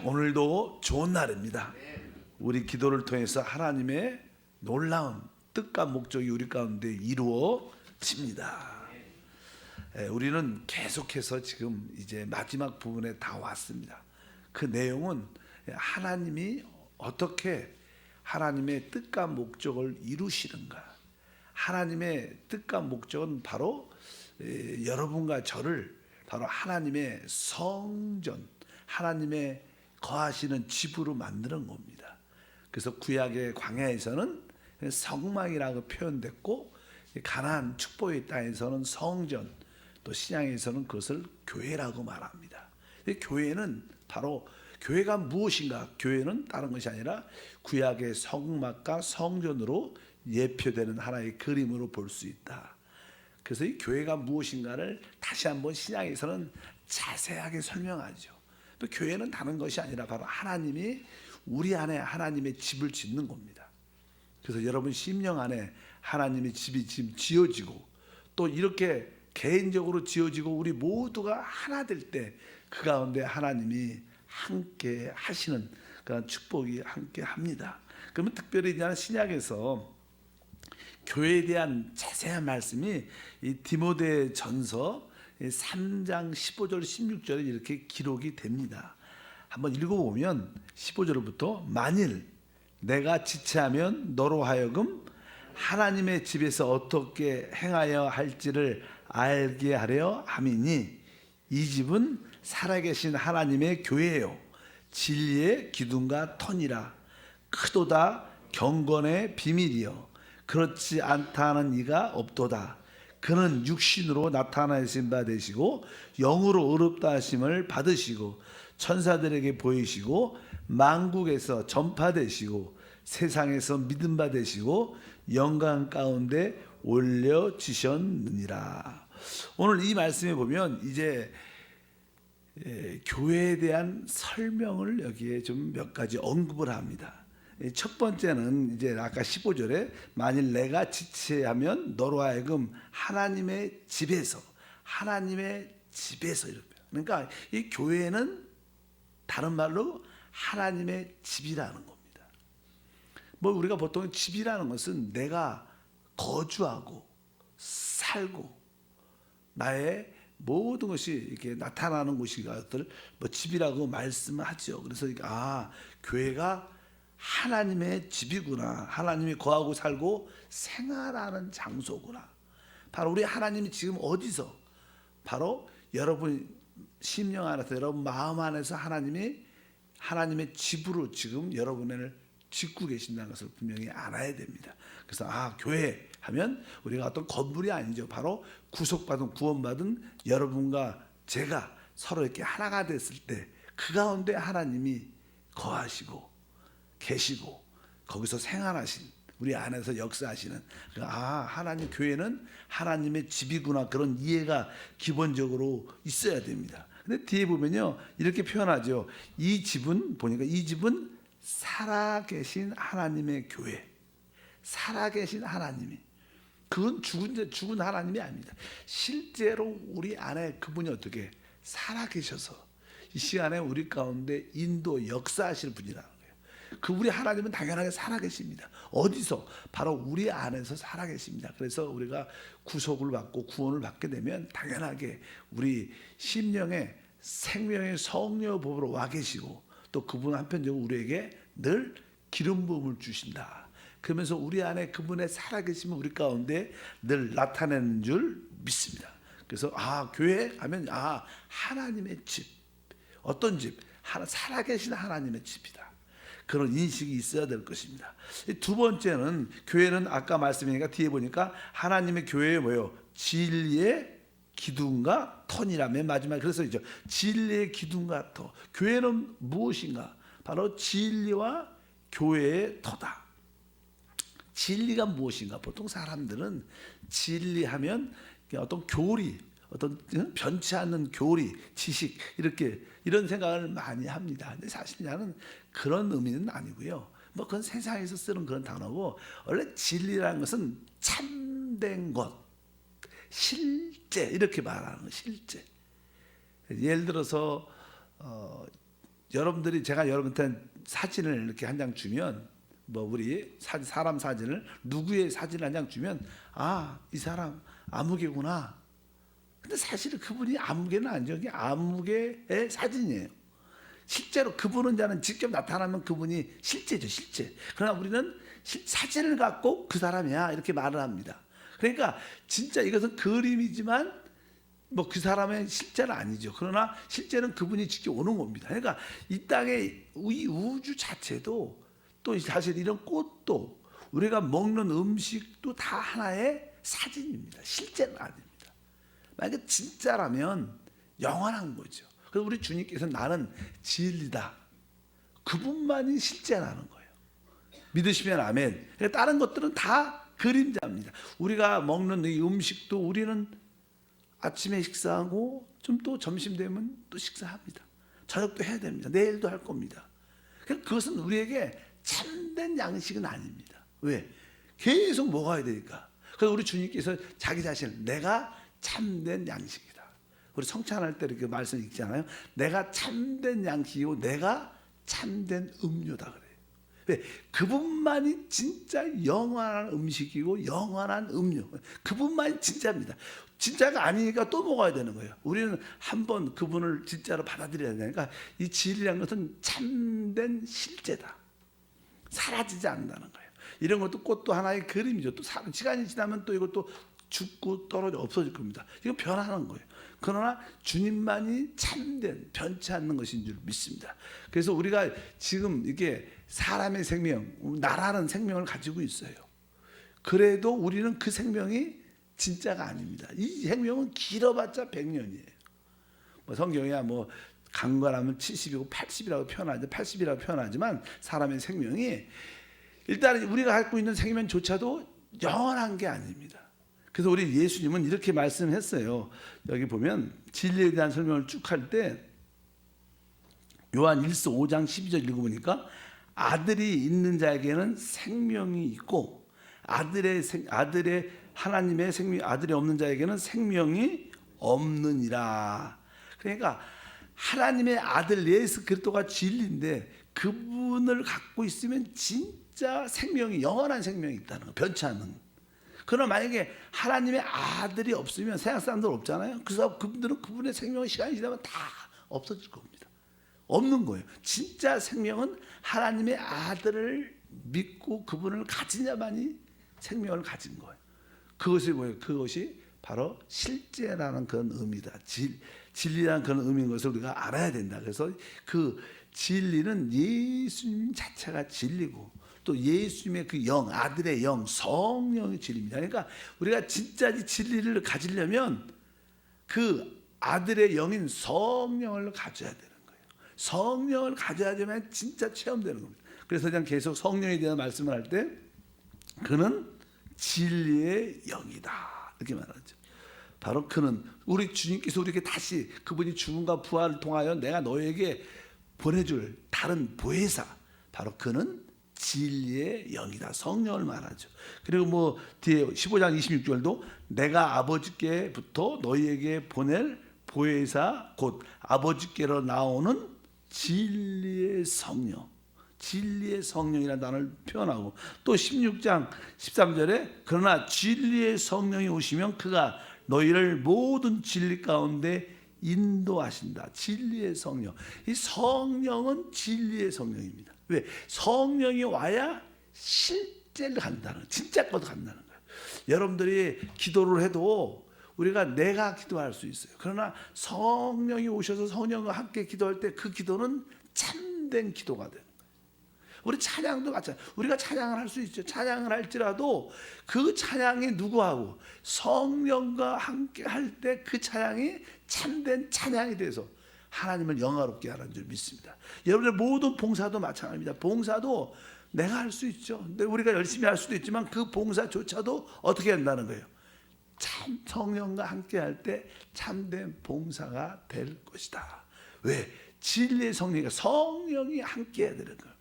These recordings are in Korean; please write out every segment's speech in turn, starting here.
오늘도 좋은 날입니다. 우리 기도를 통해서 하나님의 놀라운 뜻과 목적이 우리 가운데 이루어집니다. 우리는 계속해서 지금 이제 마지막 부분에 다 왔습니다. 그 내용은 하나님이 어떻게 하나님의 뜻과 목적을 이루시는가. 하나님의 뜻과 목적은 바로 여러분과 저를 바로 하나님의 성전, 하나님의 거하시는 집으로 만드는 겁니다. 그래서 구약의 광야에서는 성막이라고 표현됐고, 가나안 축복의 땅에서는 성전, 또 신약에서는 그것을 교회라고 말합니다. 교회는 바로 교회가 무엇인가? 교회는 다른 것이 아니라 구약의 성막과 성전으로 예표되는 하나의 그림으로 볼 수 있다. 그래서 이 교회가 무엇인가를 다시 한번 신약에서는 자세하게 설명하죠. 또 교회는 다른 것이 아니라 바로 하나님이 우리 안에 하나님의 집을 짓는 겁니다. 그래서 여러분 심령 안에 하나님의 집이 지금 지어지고, 또 이렇게 개인적으로 지어지고 우리 모두가 하나 될 때 그 가운데 하나님이 함께 하시는 그런 축복이 함께 합니다. 그러면 특별히 이제 신약에서 교회에 대한 자세한 말씀이 이 디모데 전서 3장 15절 16절에 이렇게 기록이 됩니다. 한번 읽어보면 15절부터 만일 내가 지체하면 너로 하여금 하나님의 집에서 어떻게 행하여 할지를 알게 하려 함이니 이 집은 살아계신 하나님의 교회요 진리의 기둥과 터니라. 크도다 경건의 비밀이요 그렇지 않다 하는 이가 없도다. 그는 육신으로 나타나신 바 되시고 영으로 의롭다 하심을 받으시고 천사들에게 보이시고 만국에서 전파되시고 세상에서 믿음 바 되시고 영광 가운데 올려지셨느니라. 오늘 이 말씀에 보면 이제 교회에 대한 설명을 여기에 좀 몇 가지 언급을 합니다. 첫 번째는 이제 아까 15절에 만일 내가 지체하면 너로 하여금 하나님의 집에서 이렇게. 그러니까 이 교회는 다른 말로 하나님의 집이라는 겁니다. 뭐 우리가 보통 집이라는 것은 내가 거주하고 살고 나의 모든 것이 이렇게 나타나는 곳이것들 뭐 집이라고 말씀하죠. 그래서 교회가 하나님의 집이구나. 하나님이 거하고 살고 생활하는 장소구나. 바로 우리 하나님이 지금 어디서? 바로 여러분 심령 안에서, 여러분 마음 안에서 하나님의 집으로 지금 여러분을 짓고 계신다는 것을 분명히 알아야 됩니다. 그래서 교회 하면 우리가 어떤 건물이 아니죠. 바로 구속받은 구원받은 여러분과 제가 서로 이렇게 하나가 됐을 때 그 가운데 하나님이 거하시고 계시고 거기서 생활하신, 우리 안에서 역사하시는 하나님 교회는 하나님의 집이구나, 그런 이해가 기본적으로 있어야 됩니다. 근데 뒤에 보면요 이렇게 표현하죠. 이 집은 보니까 이 집은 살아계신 하나님의 교회. 살아계신 하나님이, 그건 죽은 하나님이 아닙니다. 실제로 우리 안에 그분이 어떻게 살아계셔서 이 시간에 우리 가운데 인도 역사하실 분이라는 거예요. 그 우리 하나님은 당연하게 살아계십니다. 어디서? 바로 우리 안에서 살아계십니다. 그래서 우리가 구속을 받고 구원을 받게 되면 당연하게 우리 심령의 생명의 성령 법으로 와 계시고, 또 그분 한편적으로 우리에게 늘 기름 부음을 주신다. 그러면서 우리 안에 그분의 살아계심을 우리 가운데 늘 나타내는 줄 믿습니다. 그래서 교회 하면 하나님의 집. 어떤 집? 살아계신 하나님의 집이다. 그런 인식이 있어야 될 것입니다. 두 번째는 교회는 아까 말씀이니까 뒤에 보니까 하나님의 교회에 뭐예요? 진리의 기둥과 터니라. 맨 마지막에 그래서 있죠. 진리의 기둥과 터. 교회는 무엇인가? 바로 진리와 교회의 터다. 진리가 무엇인가? 보통 사람들은 진리하면 어떤 교리, 어떤 변치 않는 교리, 지식, 이런 생각을 많이 합니다. 근데 사실 나는 그런 의미는 아니고요. 뭐 그건 세상에서 쓰는 그런 단어고, 원래 진리라는 것은 참된 것, 실제, 이렇게 말하는 거, 실제. 예를 들어서 여러분들이 제가 여러분한테 사진을 이렇게 한 장 주면 뭐 우리 사람 사진을 누구의 사진을 한 장 주면 이 사람 아무개구나. 근데 사실은 그분이 아무개는 아니죠. 그게 아무개의 사진이에요. 실제로 그분은 자는 직접 나타나면 그분이 실제죠, 실제. 그러나 우리는 사진을 갖고 그 사람이야 이렇게 말을 합니다. 그러니까 진짜 이것은 그림이지만 뭐 그 사람의 실제는 아니죠. 그러나 실제는 그분이 직접 오는 겁니다. 그러니까 이 땅의 이 우주 자체도 또 사실 이런 꽃도 우리가 먹는 음식도 다 하나의 사진입니다. 실제는 아닙니다. 만약에 진짜라면 영원한 거죠. 그래서 우리 주님께서 나는 진리다. 그분만이 실제라는 거예요. 믿으시면 아멘. 다른 것들은 다 그림자입니다. 우리가 먹는 이 음식도 우리는 아침에 식사하고 좀 또 점심 되면 또 식사합니다. 저녁도 해야 됩니다. 내일도 할 겁니다. 그것은 우리에게 참된 양식은 아닙니다. 왜? 계속 먹어야 되니까. 그래서 우리 주님께서 자기 자신을 내가 참된 양식이다. 우리 성찬할 때 이렇게 말씀 읽잖아요. 내가 참된 양식이고 내가 참된 음료다 그래요. 왜? 그분만이 진짜 영원한 음식이고 영원한 음료. 그분만이 진짜입니다. 진짜가 아니니까 또 먹어야 되는 거예요. 우리는 한번 그분을 진짜로 받아들여야 되니까 이 진리라는 것은 참된 실제다. 사라지지 않는다는 거예요. 이런 것도 꽃도 하나의 그림이죠. 또 시간이 지나면 또 이것도 죽고 떨어져 없어질 겁니다. 이건 변하는 거예요. 그러나 주님만이 참된 변치 않는 것인 줄 믿습니다. 그래서 우리가 지금 이게 사람의 생명, 나라는 생명을 가지고 있어요. 그래도 우리는 그 생명이 진짜가 아닙니다. 이 생명은 길어봤자 100년이에요. 뭐 성경이야 뭐 강건하면 70이고 80이라고 표현하죠. 80이라고 표현하지만 사람의 생명이 일단 우리가 갖고 있는 생명조차도 영원한 게 아닙니다. 그래서 우리 예수님은 이렇게 말씀했어요. 여기 보면 진리에 대한 설명을 쭉 할 때 요한 1서 5장 12절 읽어보니까 아들이 있는 자에게는 생명이 있고 아들의 하나님의 생명 아들이 없는 자에게는 생명이 없느니라. 그러니까 하나님의 아들 예수 그리스도가 진리인데 그분을 갖고 있으면 진짜 생명이 영원한 생명이 있다는 거, 변치 않는. 그러나 만약에 하나님의 아들이 없으면 세상 사람들 없잖아요. 그래서 그분들은 그분의 생명은 시간이 지나면 다 없어질 겁니다. 없는 거예요. 진짜 생명은 하나님의 아들을 믿고 그분을 가진 자만이 생명을 가진 거예요. 그것이 뭐예요? 그것이 바로 실제라는 그런 의미다. 진리라는 그런 의미인 것을 우리가 알아야 된다. 그래서 그 진리는 예수님 자체가 진리고 또 예수님의 그 영, 아들의 영, 성령의 진리입니다. 그러니까 우리가 진짜 진리를 가지려면 그 아들의 영인 성령을 가져야 되는 거예요. 성령을 가져야지만 진짜 체험되는 겁니다. 그래서 그냥 계속 성령에 대한 말씀을 할 때 그는 진리의 영이다 이렇게 말하죠. 바로 그는 우리 주님께서 우리에게 다시 그분이 죽음과 부활을 통하여 내가 너에게 보내줄 다른 보혜사 바로 그는 진리의 영이다. 성령을 말하죠. 그리고 뭐 뒤에 15장 26절도 내가 아버지께부터 너희에게 보낼 보혜사 곧 아버지께로 나오는 진리의 성령. 진리의 성령이라는 단어를 표현하고 또 16장 13절에 그러나 진리의 성령이 오시면 그가 너희를 모든 진리 가운데 인도하신다. 진리의 성령. 이 성령은 진리의 성령입니다. 왜? 성령이 와야 실제를 간다는 거예요. 진짜 것도 간다는 거예요. 여러분들이 기도를 해도 우리가 내가 기도할 수 있어요. 그러나 성령이 오셔서 성령과 함께 기도할 때 그 기도는 참된 기도가 돼요. 우리 찬양도 마찬가지예요. 우리가 찬양을 할 수 있죠. 찬양을 할지라도 그 찬양이 누구하고 성령과 함께 할 때 그 찬양이 참된 찬양이 돼서 하나님을 영화롭게 하는 줄 믿습니다. 여러분의 모든 봉사도 마찬가지입니다. 봉사도 내가 할 수 있죠. 근데 우리가 열심히 할 수도 있지만 그 봉사조차도 어떻게 한다는 거예요? 참 성령과 함께 할 때 참된 봉사가 될 것이다. 왜? 진리의 성령이 함께 해야 되는 거예요.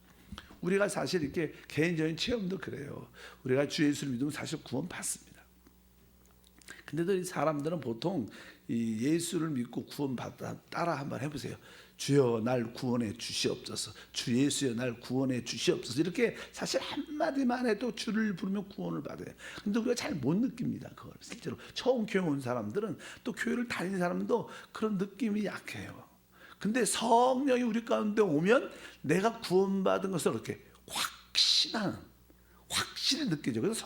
우리가 사실 이렇게 개인적인 체험도 그래요. 우리가 주 예수를 믿으면 사실 구원 받습니다. 근데도 이 사람들은 보통 이 예수를 믿고 구원 받다 따라 한번 해보세요. 주여 날 구원해 주시옵소서, 주 예수여 날 구원해 주시옵소서. 이렇게 사실 한마디만 해도 주를 부르면 구원을 받아요. 근데 우리가 잘 못 느낍니다. 그걸 실제로 처음 교회 온 사람들은, 또 교회를 다니는 사람도 그런 느낌이 약해요. 근데 성령이 우리 가운데 오면 내가 구원받은 것을 이렇게 확실히 느끼죠. 그래서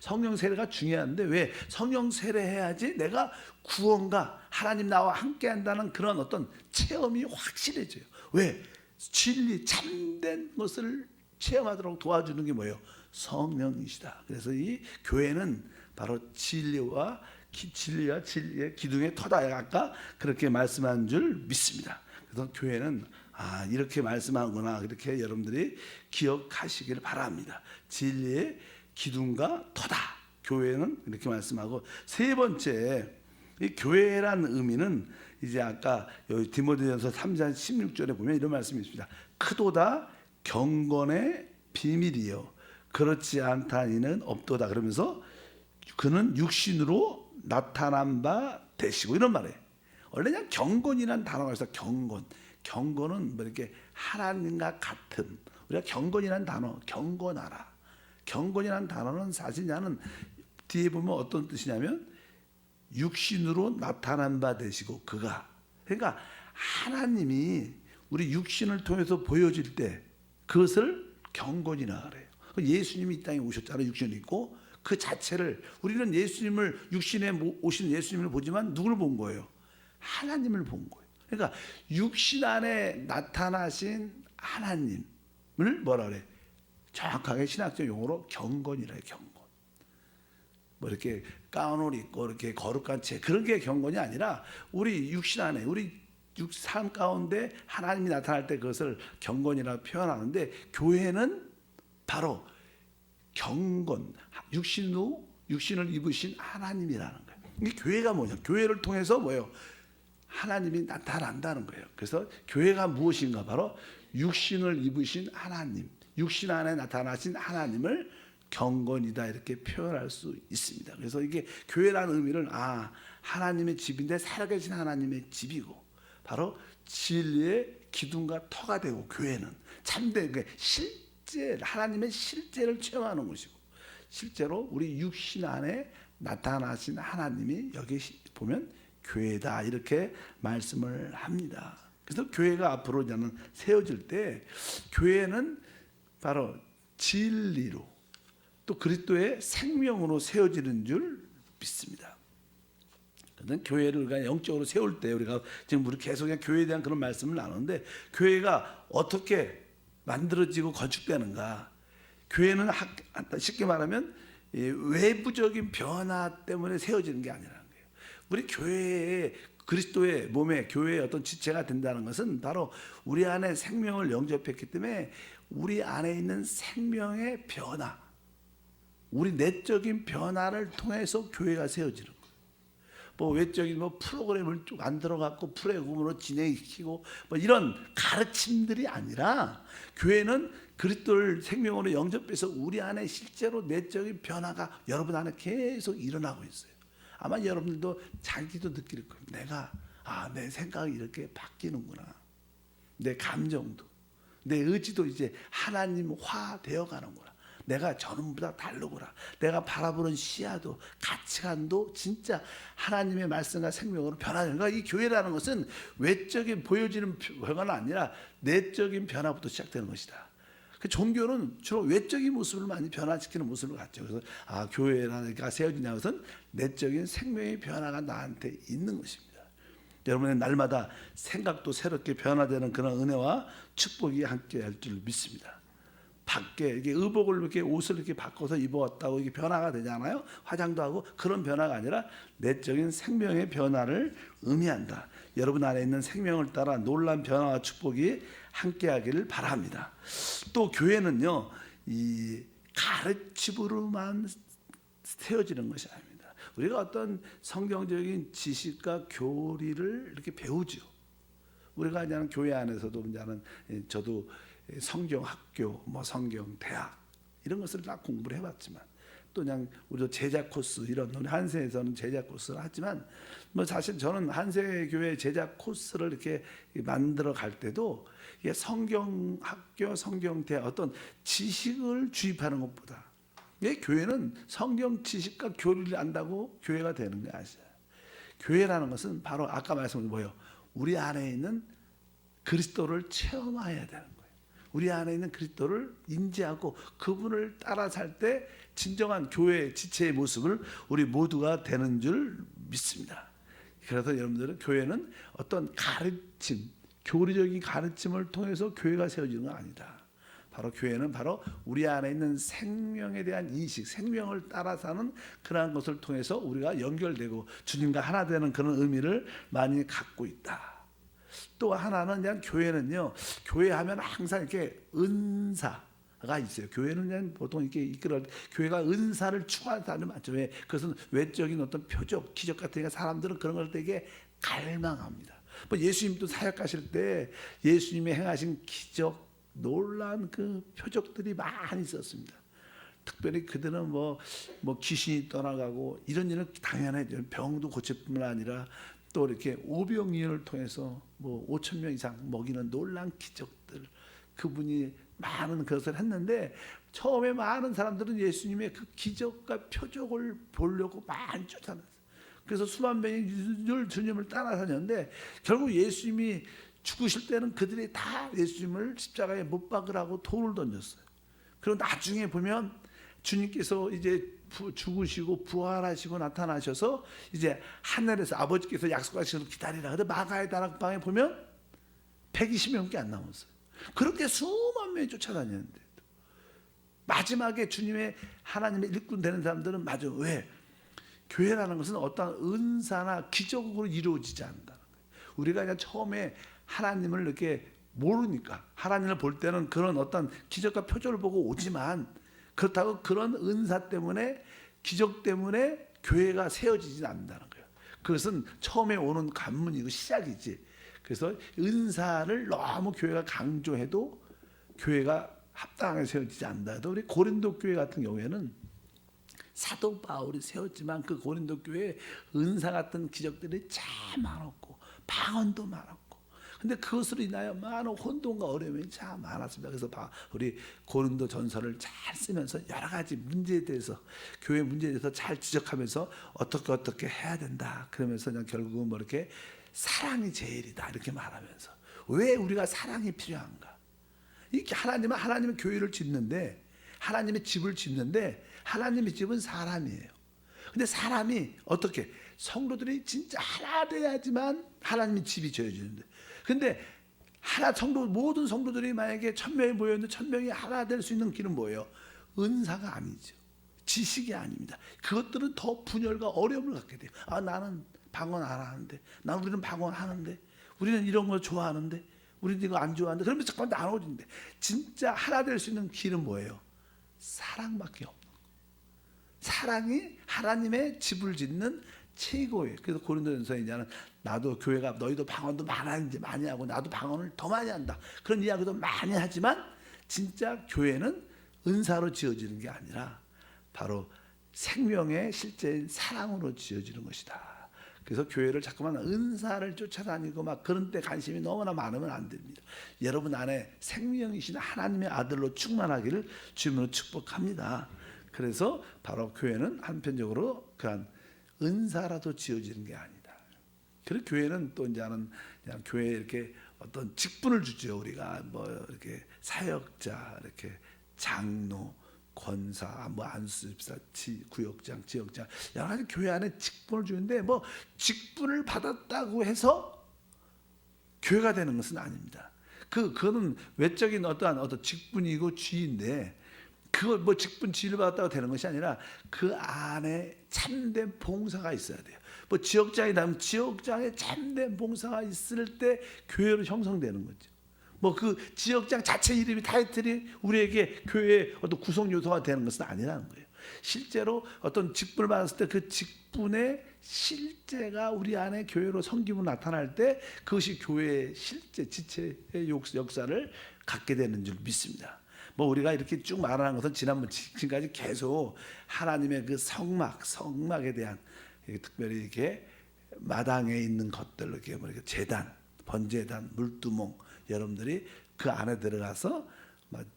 성령 세례가 중요한데, 왜 성령 세례해야지 내가 구원과 하나님 나와 함께한다는 그런 어떤 체험이 확실해져요. 왜? 진리 참된 것을 체험하도록 도와주는 게 뭐예요? 성령이시다. 그래서 이 교회는 바로 진리와 진리의 기둥의 터다, 아까 그렇게 말씀한 줄 믿습니다. 그래서 교회는 이렇게 말씀하구나, 이렇게 여러분들이 기억하시기를 바랍니다. 진리의 기둥과 터다, 교회는 이렇게 말씀하고, 세 번째, 이 교회란 의미는 이제 아까 여기 디모데전서 3장 16절에 보면 이런 말씀이 있습니다. 크도다 경건의 비밀이요 그렇지 않다 이는 없도다. 그러면서 그는 육신으로 나타난 바 되시고, 이런 말이에요. 원래 그냥 경건이라는 단어가 있어요. 경건은 뭐 이렇게 하나님과 같은, 우리가 경건이라는 단어, 경건하라. 경건이라는 단어는 사실 나는 뒤에 보면 어떤 뜻이냐면 육신으로 나타난 바 되시고 그가, 그러니까 하나님이 우리 육신을 통해서 보여질 때 그것을 경건이라 그래요. 예수님이 이 땅에 오셨잖아요. 육신이 있고 그 자체를, 우리는 예수님을, 육신에 오신 예수님을 보지만 누구를 본 거예요? 하나님을 본 거예요. 그러니까 육신 안에 나타나신 하나님을 뭐라 그래? 정확하게 신학적 용어로 경건이라 해요. 경건. 뭐 이렇게 가운을 입고 이렇게 거룩한 채, 그런 게 경건이 아니라 우리 육신 안에, 우리 삶 가운데 하나님이 나타날 때 그것을 경건이라 표현하는데, 교회는 바로 경건, 육신을 입으신 하나님이라는 거예요. 이 교회가 뭐냐? 교회를 통해서 뭐예요? 하나님이 나타난다는 거예요. 그래서 교회가 무엇인가? 바로 육신을 입으신 하나님, 육신 안에 나타나신 하나님을 경건이다 이렇게 표현할 수 있습니다. 그래서 이게 교회라는 의미를 하나님의 집인데 살아계신 하나님의 집이고, 바로 진리의 기둥과 터가 되고, 교회는 참된 실제 하나님의 실제를 체험하는 것이고, 실제로 우리 육신 안에 나타나신 하나님이 여기 보면 교회다 이렇게 말씀을 합니다. 그래서 교회가 앞으로 저는 세워질 때, 교회는 바로 진리로 또 그리스도의 생명으로 세워지는 줄 믿습니다. 그래서 교회를 우리가 영적으로 세울 때, 우리가 지금 우리 계속 그냥 교회에 대한 그런 말씀을 나누는데, 교회가 어떻게 만들어지고 건축되는가? 교회는 쉽게 말하면 외부적인 변화 때문에 세워지는 게 아니라는 거예요. 우리 교회에, 그리스도의 몸에 교회의 어떤 지체가 된다는 것은 바로 우리 안에 생명을 영접했기 때문에 우리 안에 있는 생명의 변화, 우리 내적인 변화를 통해서 교회가 세워지는 거예요. 뭐 외적인 프로그램을 쭉 만들어 갖고 프로그램으로 진행시키고 이런 가르침들이 아니라, 교회는 그리스도를 생명으로 영접해서 우리 안에 실제로 내적인 변화가 여러분 안에 계속 일어나고 있어요. 아마 여러분들도 자기도 느낄 거예요. 내가 내 생각이 이렇게 바뀌는구나. 내 감정도, 내 의지도 이제 하나님화 되어 가는구나. 내가 전보다 다르구나. 내가 바라보는 시야도, 가치관도 진짜 하나님의 말씀과 생명으로 변하는 거야. 이 교회라는 것은 외적인 보여지는 변화가 아니라 내적인 변화부터 시작되는 것이다. 그 종교는 주로 외적인 모습을 많이 변화시키는 모습을 갖죠. 그래서 교회가 세워지냐, 것은 내적인 생명의 변화가 나한테 있는 것입니다. 여러분의 날마다 생각도 새롭게 변화되는 그런 은혜와 축복이 함께 할 줄 믿습니다. 밖에 이게 의복을 이렇게 옷을 이렇게 바꿔서 입어왔다고 이게 변화가 되잖아요. 화장도 하고, 그런 변화가 아니라 내적인 생명의 변화를 의미한다. 여러분 안에 있는 생명을 따라 놀라운 변화와 축복이 함께하기를 바랍니다. 또 교회는요, 이 가르침으로만 세워지는 것이 아닙니다. 우리가 어떤 성경적인 지식과 교리를 이렇게 배우죠. 우리가 그냥 교회 안에서도 이제는 저도 성경 학교, 성경 대학 이런 것을 다 공부를 해봤지만, 또 그냥 우리도 제자 코스 이런 우리 한세에서는 제자 코스를 하지만 뭐 사실 저는 한세교회 제자 코스를 이렇게 만들어 갈 때도 이게 성경 학교, 성경대 어떤 지식을 주입하는 것보다 교회는 성경 지식과 교리를 안다고 교회가 되는 거 아시죠? 교회라는 것은 바로 아까 말씀드린 뭐예요? 우리 안에 있는 그리스도를 체험해야 되는 거예요. 우리 안에 있는 그리스도를 인지하고 그분을 따라 살 때 진정한 교회 지체의 모습을 우리 모두가 되는 줄 믿습니다. 그래서 여러분들은 교회는 어떤 가르침, 교리적인 가르침을 통해서 교회가 세워지는 건 아니다. 바로 교회는 바로 우리 안에 있는 생명에 대한 인식, 생명을 따라 사는 그러한 것을 통해서 우리가 연결되고 주님과 하나 되는 그런 의미를 많이 갖고 있다. 또 하나는 그냥 교회는요, 교회 하면 항상 이렇게 은사가 있어요. 교회는 그냥 보통 이렇게 이끌어, 교회가 은사를 추구하는 사람이 많죠. 왜? 그것은 외적인 어떤 표적, 기적 같은 게 사람들은 그런 걸 되게 갈망합니다. 뭐 예수님도 사역하실 때 예수님이 행하신 기적, 놀란 그 표적들이 많이 있었습니다. 특별히 그들은 뭐 귀신이 떠나가고 이런 일은 당연하죠. 병도 고칠 뿐만 아니라 또 이렇게 오병이어를 통해서 뭐 5천 명 이상 먹이는 놀란 기적들, 그분이 많은 것을 했는데 처음에 많은 사람들은 예수님의 그 기적과 표적을 보려고 많이 쫓아냈어요. 그래서 수만 명이 늘 주님을 따라다녔는데 결국 예수님이 죽으실 때는 그들이 다 예수님을 십자가에 못 박으라고 돌을 던졌어요. 그리고 나중에 보면 주님께서 이제 죽으시고 부활하시고 나타나셔서 이제 하늘에서 아버지께서 약속하시는 기다리라. 근데 마가의 다락방에 보면 120명밖에 안 남았어요. 그렇게 수만 명이 쫓아다녔는데 마지막에 주님의 하나님의 일꾼 되는 사람들은 맞아. 왜? 교회라는 것은 어떤 은사나 기적으로 이루어지지 않는다는 거예요. 우리가 그냥 처음에 하나님을 이렇게 모르니까 하나님을 볼 때는 그런 어떤 기적과 표적을 보고 오지만 그렇다고 그런 은사 때문에 기적 때문에 교회가 세워지지 않는다는 거예요. 그것은 처음에 오는 관문이고 시작이지. 그래서 은사를 너무 교회가 강조해도 교회가 합당하게 세워지지 않는다. 우리 고린도 교회 같은 경우에는 사도 바울이 세웠지만 그 고린도 교회에 은사 같은 기적들이 참 많았고 방언도 많았고 근데 그것으로 인하여 많은 혼돈과 어려움이 참 많았습니다. 그래서 우리 고린도 전서를 잘 쓰면서 여러 가지 문제에 대해서 교회 문제에 대해서 잘 지적하면서 어떻게 해야 된다. 그러면서 그냥 결국은 뭐 이렇게 사랑이 제일이다 이렇게 말하면서 왜 우리가 사랑이 필요한가? 이렇게 하나님은 교회를 짓는데 하나님의 집을 짓는데 하나님의 집은 사람이에요. 근데 사람이 어떻게 성도들이 진짜 하나 돼야지만 하나님의 집이 지어지는데 근데 모든 성도들이 만약에 1000명이 모였는데 1000명이 하나 될 수 있는 길은 뭐예요? 은사가 아니죠. 지식이 아닙니다. 그것들은 더 분열과 어려움을 갖게 돼요. 나는 방언 안 하는데, 우리는 방언 하는데, 우리는 이런 걸 좋아하는데, 우리는 이거 안 좋아하는데, 그러면 자꾸 나눠지는데, 진짜 하나 될 수 있는 길은 뭐예요? 사랑밖에 없는 거예요. 사랑이 하나님의 집을 짓는 최고예요. 그래서 고린도전서에 이제는 나도 교회가 너희도 방언도 많이 하고 나도 방언을 더 많이 한다. 그런 이야기도 많이 하지만 진짜 교회는 은사로 지어지는 게 아니라 바로 생명의 실제인 사랑으로 지어지는 것이다. 그래서 교회를 자꾸만 은사를 쫓아다니고 막 그런 데 관심이 너무나 많으면 안 됩니다. 여러분 안에 생명이신 하나님의 아들로 충만하기를 주님으로 축복합니다. 그래서 바로 교회는 한편적으로 그런 은사라도 지어지는 게 아니다. 그리고 교회는 또 이제는 그냥 교회에 이렇게 어떤 직분을 주죠. 우리가 뭐 이렇게 사역자, 이렇게 장로, 권사, 뭐 안수집사, 구역장, 지역장 여러 가지 교회 안에 직분을 주는데 뭐 직분을 받았다고 해서 교회가 되는 것은 아닙니다. 그거는 외적인 어떤 직분이고 지위인데. 그거 뭐 직분 지위를 받았다고 되는 것이 아니라 그 안에 참된 봉사가 있어야 돼요. 뭐 지역장이라면 지역장에 참된 봉사가 있을 때 교회로 형성되는 거죠. 뭐 그 지역장 자체 이름이 타이틀이 우리에게 교회의 어떤 구성 요소가 되는 것은 아니라는 거예요. 실제로 어떤 직분을 받았을 때 그 직분의 실제가 우리 안에 교회로 섬김으로 나타날 때 그것이 교회의 실제 지체의 역사를 갖게 되는 줄 믿습니다. 뭐 우리가 이렇게 쭉 말하는 것은 지금까지 계속 하나님의 그 성막에 대한 특별히 이렇게 마당에 있는 것들, 이렇게 뭐 이렇게 제단, 번제단, 물두멍, 여러분들이 그 안에 들어가서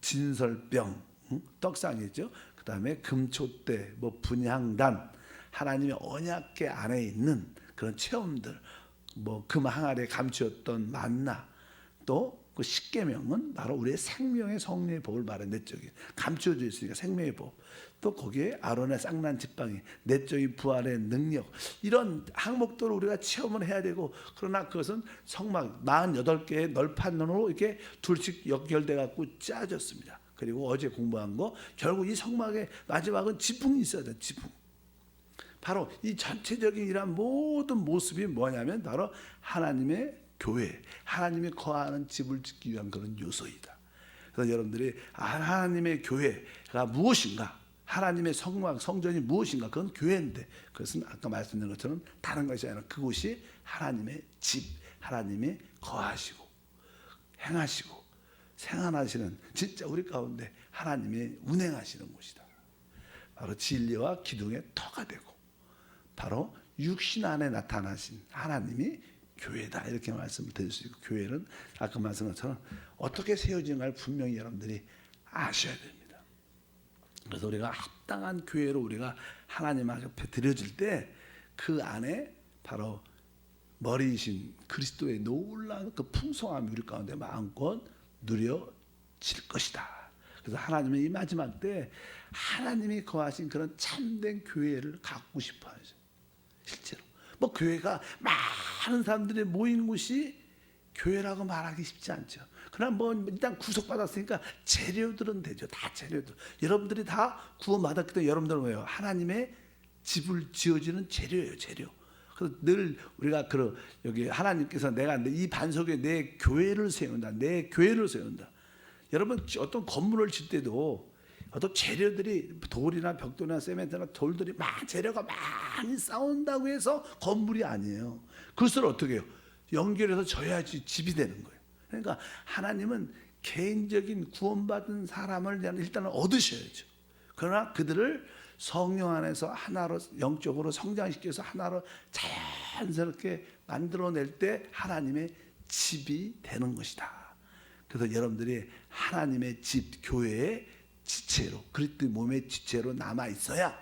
진설병, 떡상이죠. 그 다음에 금촛대, 뭐 분향단, 하나님의 언약궤 안에 있는 그런 체험들, 뭐 금 항아리에 감추었던 만나, 또 그 십계명은 바로 우리의 생명의 성령의 법을 말해. 내적인 감추어져 있으니까 생명의 법. 또 거기에 아론의 쌍난 지팡이, 내적인 부활의 능력, 이런 항목들을 우리가 체험을 해야 되고, 그러나 그것은 성막 48개의 널판으로 이렇게 둘씩 연결돼 갖고 짜졌습니다. 그리고 어제 공부한 거, 결국 이 성막의 마지막은 지붕이 있어야 돼. 지붕. 바로 이 전체적인 이런 모든 모습이 뭐냐면 바로 하나님의 교회, 하나님이 거하는 집을 짓기 위한 그런 요소이다. 그래서 여러분들이 하나님의 교회가 무엇인가, 하나님의 성막, 성전이 무엇인가, 그건 교회인데, 그것은 아까 말씀드린 것처럼 다른 것이 아니라 그곳이 하나님의 집, 하나님이 거하시고 행하시고 생활하시는, 진짜 우리 가운데 하나님이 운행하시는 곳이다. 바로 진리와 기둥의 터가 되고, 바로 육신 안에 나타나신 하나님이 교회다, 이렇게 말씀을 드릴 수 있고, 교회는 아까 말씀한 것처럼 어떻게 세워지는가를 분명히 여러분들이 아셔야 됩니다. 그래서 우리가 합당한 교회로 우리가 하나님 앞에 드려질 때 그 안에 바로 머리이신 그리스도의 놀라운 그 풍성함이 우리 가운데 마음껏 누려질 것이다. 그래서 하나님은 이 마지막 때 하나님이 거하신 그런 참된 교회를 갖고 싶어 하죠. 실제로 뭐 교회가 많은 사람들이 모인 곳이 교회라고 말하기 쉽지 않죠. 그러나 뭐 일단 구속받았으니까 재료들은 되죠. 다 재료들. 여러분들이 다 구원받았기 때문에 여러분들은 뭐예요? 하나님의 집을 지어지는 재료예요. 재료. 그래서 늘 우리가 여기 하나님께서 내가 이 반석에 내 교회를 세운다. 내 교회를 세운다. 여러분 어떤 건물을 짓 때도 어떤 재료들이 돌이나 벽돌이나 세멘트나 돌들이 재료가 많이 쌓온다고 해서 건물이 아니에요. 그것을 어떻게 해요? 연결해서 져야지 집이 되는 거예요. 그러니까 하나님은 개인적인 구원받은 사람을 일단은 얻으셔야죠. 그러나 그들을 성령 안에서 하나로 영적으로 성장시켜서 하나로 자연스럽게 만들어낼 때 하나님의 집이 되는 것이다. 그래서 여러분들이 하나님의 집, 교회의 지체로, 그리스도의 몸의 지체로 남아 있어야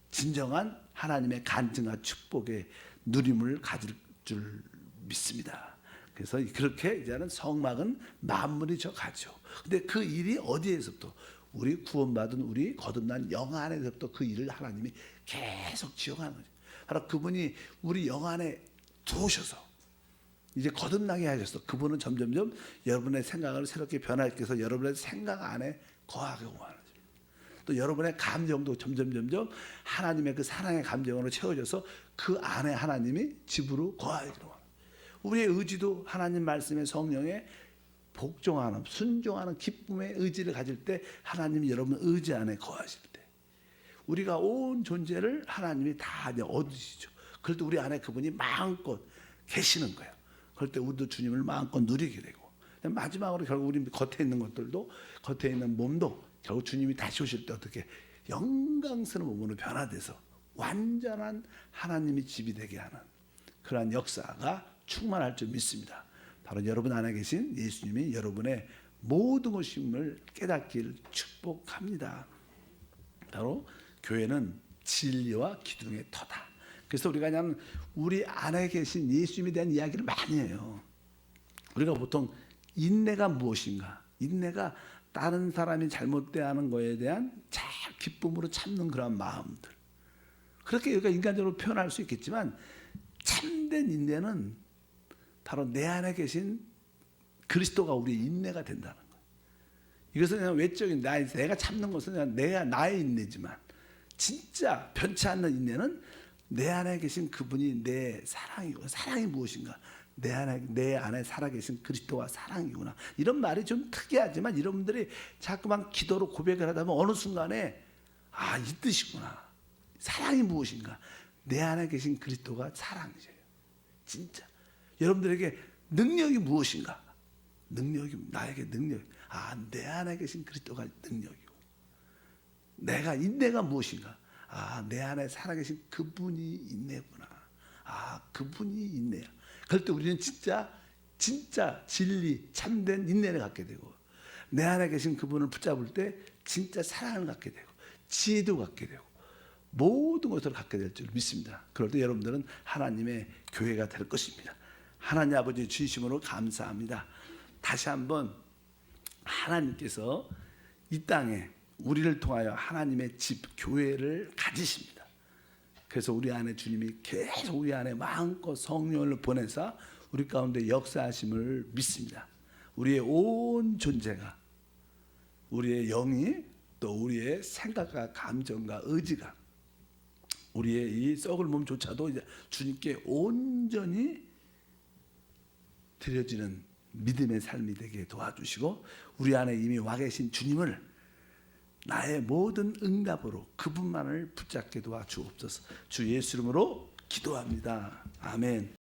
진정한 하나님의 간증과 축복의 누림을 가질 줄 믿습니다. 그래서 그렇게 이제는 성막은 만물이 져 가죠. 근데 그 일이 어디에서부터? 우리 구원받은 우리 거듭난 영 안에서부터 그 일을 하나님이 계속 지어가는 거죠. 바로 그분이 우리 영 안에 들어오셔서 이제 거듭나게 하셔서 그분은 점점점 여러분의 생각을 새롭게 변화시켜서 여러분의 생각 안에 거하게 하는 거죠. 또 여러분의 감정도 점점 하나님의 그 사랑의 감정으로 채워져서 그 안에 하나님이 집으로 거하게 되는 거예요. 우리의 의지도 하나님 말씀의 성령에 복종하는, 순종하는 기쁨의 의지를 가질 때 하나님이 여러분 의지 안에 거하실 때 우리가 온 존재를 하나님이 다 얻으시죠. 그럴 때 우리 안에 그분이 마음껏 계시는 거예요. 그럴 때 우리도 주님을 마음껏 누리게 되고, 마지막으로 결국 우리 겉에 있는 것들도, 겉에 있는 몸도 결국 주님이 다시 오실 때 어떻게 영광스러운 몸으로 변화돼서 완전한 하나님의 집이 되게 하는 그러한 역사가 충만할 줄 믿습니다. 바로 여러분 안에 계신 예수님이 여러분의 모든 것임을 깨닫기를 축복합니다. 바로 교회는 진리와 기둥의 터다. 그래서 우리가 그냥 우리 안에 계신 예수님에 대한 이야기를 많이 해요. 우리가 보통 인내가 무엇인가? 인내가 다른 사람이 잘못되는 거에 대한 잘 기쁨으로 참는 그런 마음들. 그렇게 우리가 인간적으로 표현할 수 있겠지만 참된 인내는 바로 내 안에 계신 그리스도가 우리의 인내가 된다는 거예요. 이것은 그냥 외적인 내가 참는 것은 그냥 나의 인내지만 진짜 변치 않는 인내는 내 안에 계신 그분이 내 사랑이고, 사랑이 무엇인가? 내 안에 살아계신 그리스도와 사랑이구나. 이런 말이 좀 특이하지만 여러분들이 자꾸만 기도로 고백을 하다 보면 어느 순간에 이 뜻이구나. 사랑이 무엇인가? 내 안에 계신 그리스도가 사랑이죠. 진짜. 여러분들에게 능력이 무엇인가? 능력이 나에게 능력. 내 안에 계신 그리스도가 능력이고 내가 인내가 무엇인가? 내 안에 살아계신 그분이 인내구나. 그분이 인내야. 그럴 때 우리는 진짜 진리 참된 인내를 갖게 되고 내 안에 계신 그분을 붙잡을 때 진짜 사랑을 갖게 되고 지혜도 갖게 되고 모든 것을 갖게 될 줄 믿습니다. 그럴 때 여러분들은 하나님의 교회가 될 것입니다. 하나님 아버지 진심으로 감사합니다. 다시 한번 하나님께서 이 땅에 우리를 통하여 하나님의 집 교회를 가지십니다. 그래서 우리 안에 주님이 계속 우리 안에 마음껏 성령을 보내사 우리 가운데 역사하심을 믿습니다. 우리의 온 존재가 우리의 영이 또 우리의 생각과 감정과 의지가 우리의 이 썩을 몸조차도 이제 주님께 온전히 드려지는 믿음의 삶이 되게 도와주시고 우리 안에 이미 와 계신 주님을 나의 모든 응답으로 그분만을 붙잡게 도와주옵소서. 주 예수 이름으로 기도합니다. 아멘.